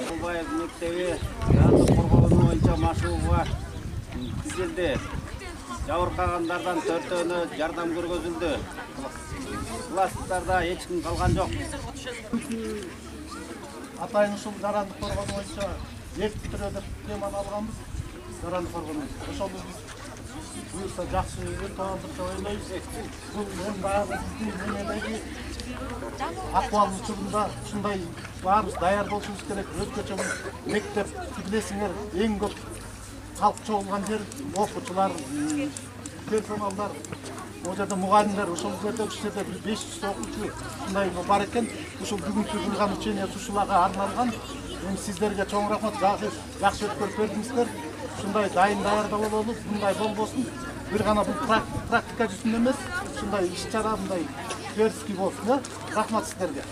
Толбаев мектеби жандык коргонуу боюнча машыгууга түзүлдү. Жабыркагандардан 4-өөнө жардам көргөзүлдү. Класстарда эч ким калган жок. Атайын ушул жарандык коргонуу боюнча бекитип деп теманы алганбыз. Жарандык коргонуу. Ошол биз буюрса жакшы өтөбүз деп ойлойбуз. Бул эң баары эмедеги акыбалдын учурунда ушундай баарыбыз даяр болушубуз керек. Өзгөчө мектеп билесиңер эң көп халк чогулган жер, окуучулар, персоналдар, о жерде мугалимдер, ошол жерде 500 окуучу ушундай бар экен. Ушул бүгүнкү кылган учение ушуларга арналган. Эми сиздерге чоң рахмат, жакшы өткөрүп бердиңиздер. Ушундай дайын даярда бололу, мындай болбосун. Бир гана бул практика жүзүндө эмес, ушундай иш-чара мындай твердский болсун, рахмат сиздерге.